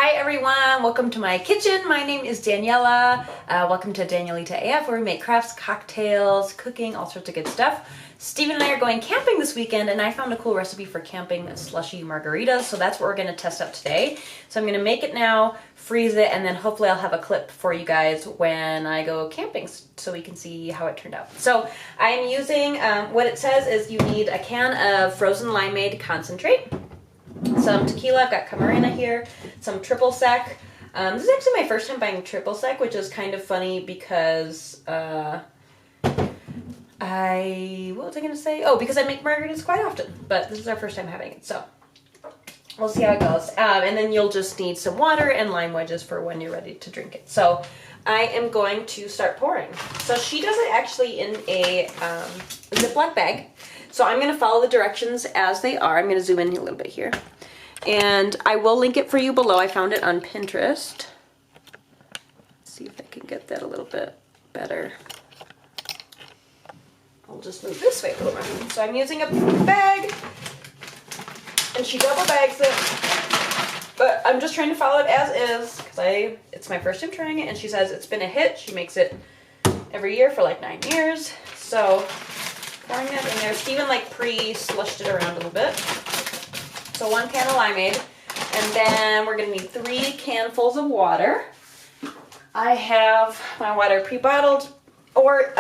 Hi everyone, welcome to my kitchen. My name is Daniela. Welcome to Danielita AF, where we make crafts, cocktails, cooking, all sorts of good stuff. Steven and I are going camping this weekend, and I found a cool recipe for camping slushy margaritas, so that's what we're going to test out today. So I'm going to make it now, freeze it, and then hopefully I'll have a clip for you guys when I go camping so we can see how it turned out. So I'm using, what it says is you need a can of frozen limeade concentrate, some tequila. I've got Margarita here, some triple sec. This is actually my first time buying triple sec, which is kind of funny because what was I going to say? Oh, because I make margaritas quite often, but this is our first time having it, so we'll see how it goes. And then you'll just need some water and lime wedges for when you're ready to drink it. So I am going to start pouring. So she does it actually in a Ziploc bag. So I'm going to follow the directions as they are. I'm going to zoom in a little bit here. And I will link it for you below. I found it on Pinterest. Let's see if I can get that a little bit better. I'll just move this way a little more. So I'm using a bag, and she double bags it. But I'm just trying to follow it as is, because it's my first time trying it, and she says it's been a hit. She makes it every year for like 9 years. So pouring that in there. Steven pre-slushed it around a little bit. So 1 can of limeade, and then we're going to need 3 canfuls of water. I have my water pre-bottled, or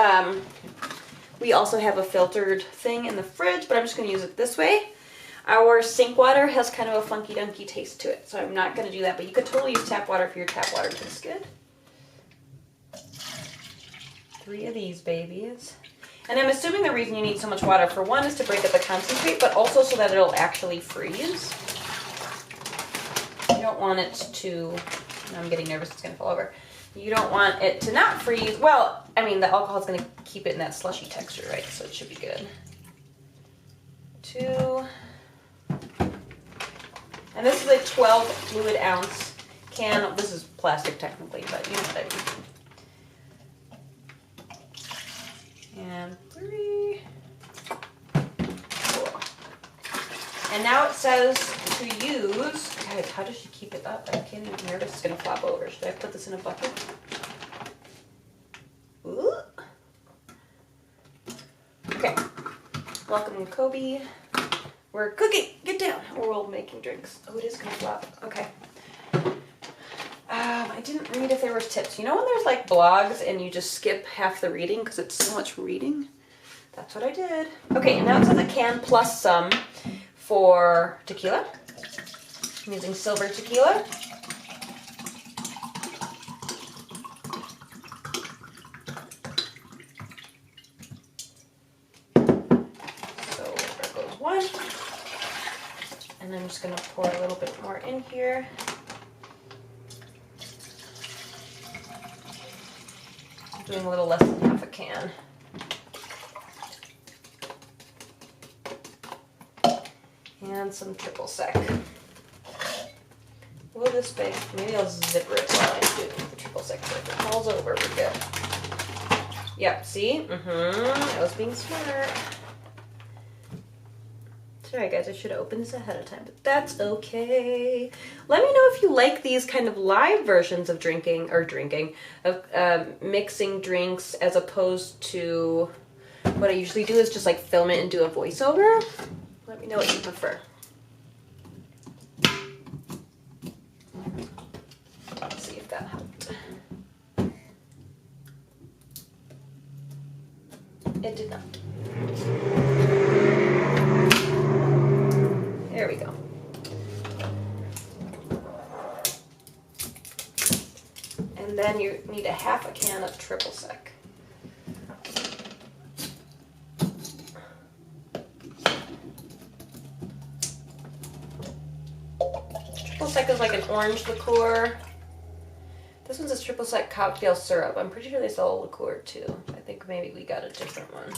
we also have a filtered thing in the fridge, but I'm just going to use it this way. Our sink water has kind of a funky-dunky taste to it, so I'm not going to do that, but you could totally use tap water if your tap water tastes good. 3 of these babies. And I'm assuming the reason you need so much water, for one, is to break up the concentrate, but also so that it'll actually freeze. You don't want it to, I'm getting nervous, it's going to fall over. You don't want it to not freeze. Well, I mean, the alcohol is going to keep it in that slushy texture, right? So it should be good. 2. And this is a 12 fluid ounce can. This is plastic technically, but you know what I mean. And 3. Cool. And now it says to use, guys, how does she keep it up? I can't even, nervous it's gonna flop over. Should I put this in a bucket? Ooh. Okay. Welcome, Kobe. We're cooking. Get down. We're all making drinks. Oh, it is gonna flop. Okay. I didn't read if there was tips. You know when there's blogs and you just skip half the reading because it's so much reading? That's what I did. Okay, and now it says a can plus some for tequila. I'm using silver tequila. So there goes 1. And I'm just going to pour a little bit more in here. Doing a little less than half a can. And some triple sec. Will this be? Maybe I'll zipper it while I'm doing the triple sec. So if it falls over, we're good. Yep, see? I was being smart. Sorry guys, I should have opened this ahead of time, but that's okay. Let me know if you like these kind of live versions of mixing drinks, as opposed to what I usually do is just film it and do a voiceover. Let me know what you prefer. Let's see if that helped. It did not. There we go. And then you need a half a can of triple sec. Triple sec is like an orange liqueur. This one's a triple sec cocktail syrup. I'm pretty sure they sell a liqueur too. I think maybe we got a different one.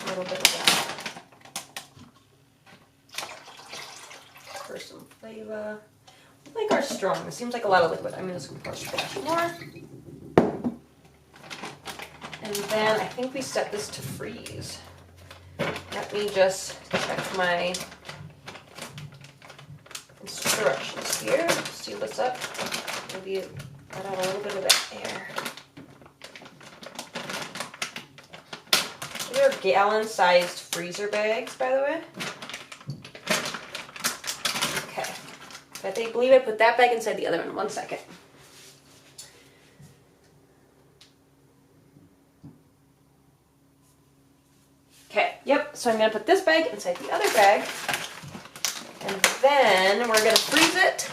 A little bit of that for some flavor. I like our strong. It seems like a lot of liquid. I'm going to pour a splash more. And then I think we set this to freeze. Let me just check my instructions here. See what's up. Maybe let out a little bit of that air. These are gallon-sized freezer bags, by the way. Okay. I believe I put that bag inside the other one. 1 second. Okay, yep, so I'm going to put this bag inside the other bag, and then we're going to freeze it,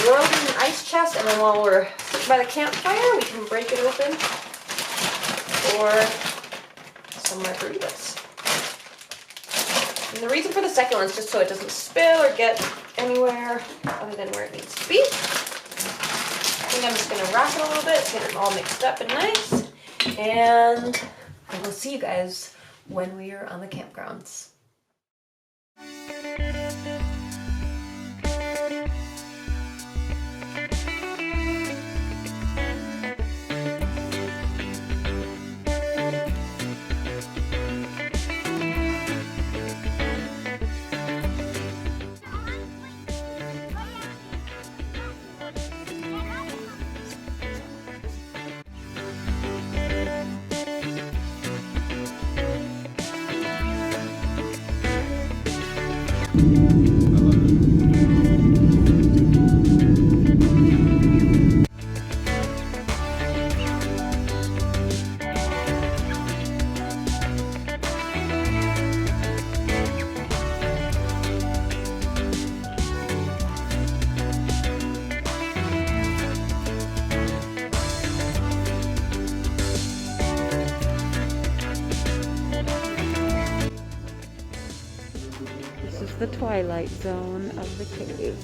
roll it in an ice chest, and then while we're sitting by the campfire, we can break it open for some margaritas. And the reason for the second one is just so it doesn't spill or get anywhere other than where it needs to be. I think I'm just going to rock it a little bit, get it all mixed up and nice, and I will see you guys when we are on the campgrounds. This is the twilight zone of the cave.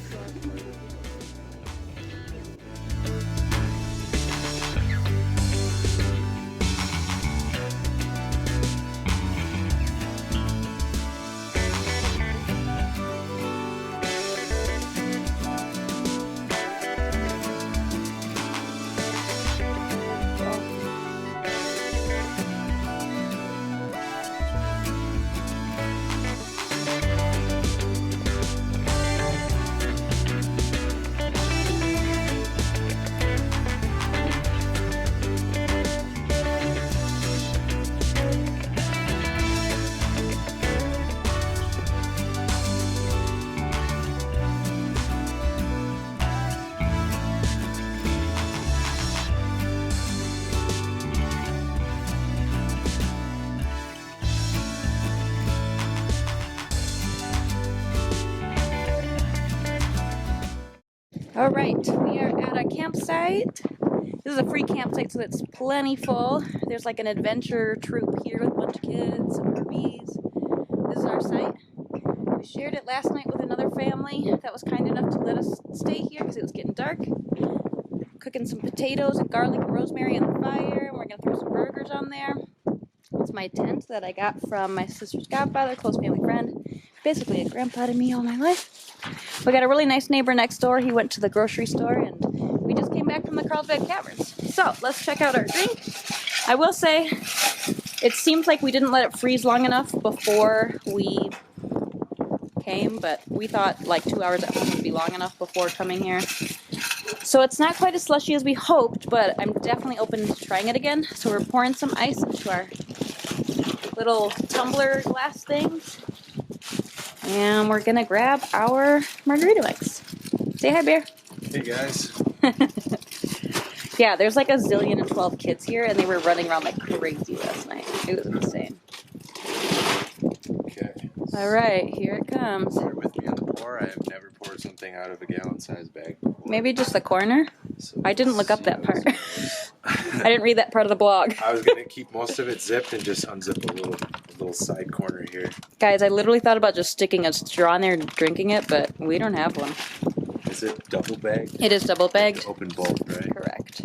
All right, we are at a campsite. This is a free campsite, so it's plenty full. There's like an adventure troupe here with a bunch of kids, some RVs. This is our site. We shared it last night with another family that was kind enough to let us stay here because it was getting dark. Cooking some potatoes and garlic and rosemary on the fire, and we're gonna throw some burgers on there. It's my tent that I got from my sister's godfather, close family friend. Basically a grandpa to me all my life. We got a really nice neighbor next door. He went to the grocery store, and we just came back from the Carlsbad Caverns. So let's check out our drink. I will say it seems like we didn't let it freeze long enough before we came, but we thought like 2 hours at home would be long enough before coming here. So it's not quite as slushy as we hoped, but I'm definitely open to trying it again. So we're pouring some ice into our little tumbler glass things. And we're gonna grab our margarita mix. Say hi, Bear. Hey, guys. Yeah, there's like a zillion and 12 kids here, and they were running around like crazy last night. It was insane. Okay. All right, here it comes. Bear with me on the pour. I have never poured something out of a gallon-sized bag before. Maybe just the corner? So I didn't look up that part. I didn't read that part of the blog. I was gonna keep most of it zipped and just unzip a little side corner here. Guys, I literally thought about just sticking a straw in there and drinking it, but we don't have one. Is it double bagged? It is double bagged. Open bolt, right? Correct.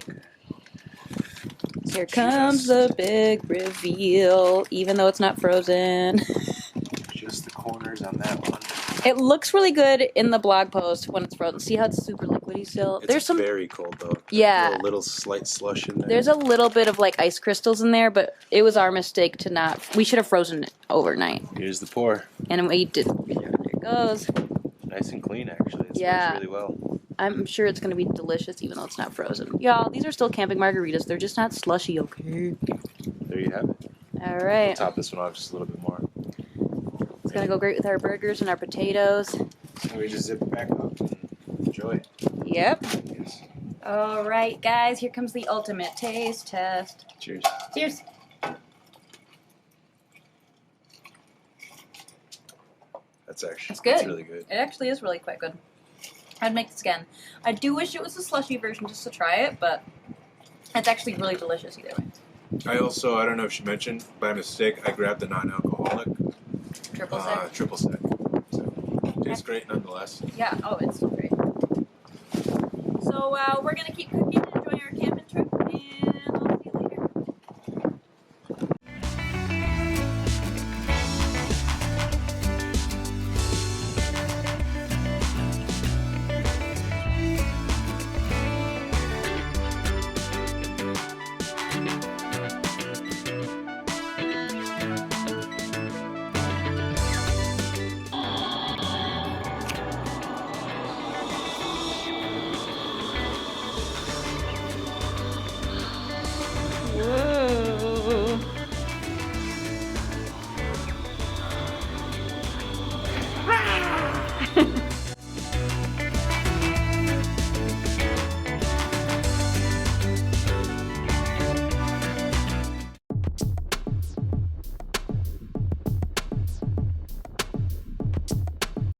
Here comes the big reveal, even though it's not frozen. Just the corners on that one. It looks really good in the blog post when it's frozen. See how it's super liquidy still? It's There's some very cold though. Yeah. A little slight slush in there. There's a little bit of like ice crystals in there, but it was our mistake to not. We should have frozen it overnight. Here's the pour. And we didn't. There it goes. Nice and clean, actually. It Yeah. smells really well. I'm sure it's going to be delicious even though it's not frozen. Y'all, these are still camping margaritas. They're just not slushy, okay? There you have it. All right. Top this one off just a little bit more. It's going to go great with our burgers and our potatoes. So we just zip it back up and enjoy. Yep. Yes. All right, guys. Here comes the ultimate taste test. Cheers. Cheers. That's good. That's really good. It actually is really quite good. I'd make this again. I do wish it was a slushy version just to try it, but it's actually really delicious either way. I don't know if she mentioned, by mistake, I grabbed the non-alcoholic Triple sec. triple sec. So, tastes great nonetheless. Yeah, oh, it's so great. So we're going to keep cooking